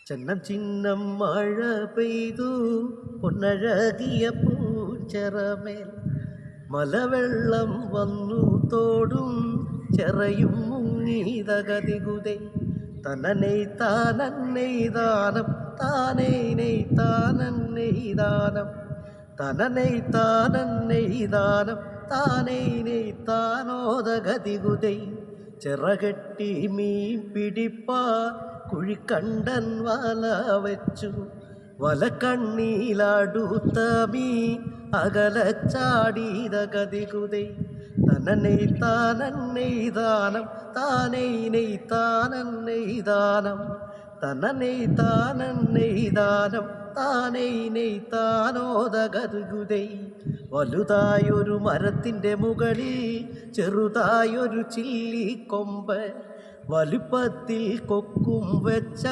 ചന്നം ചിന്നം മഴ പെയ്തു പൊന്നഴകിയ പൂച്ചെറമേൽ മലവെള്ളം വന്നു തോടും ചെറയും മുങ്ങീതകതികുതേ തനനൈ താനന്നൈദാനം താനൈനൈ താനന്നൈദാനം തനനൈ താനന്നൈദാനം താനൈനൈ താനോദഗതികുതൈ ചിറകെട്ടി മീൻ പിടിപ്പാ കുഴിക്കണ്ടൻ വല വെച്ചു വലക്കണ്ണീലടുത്ത മീൻ അകലച്ചാടീതകതികുതൈ തനനൈ താനന്നൈദാനം താനൈനൈ താനന്നൈദാനം തനനൈ താനന്നൈദാനം താനൈനൈ താനോദഗതികുതൈ വലുതായൊരു മരത്തിൻ്റെ മുകളിൽ ചെറുതായൊരു ചില്ലിക്കൊമ്പ് വലുപ്പത്തിൽ കൊക്കും വെച്ച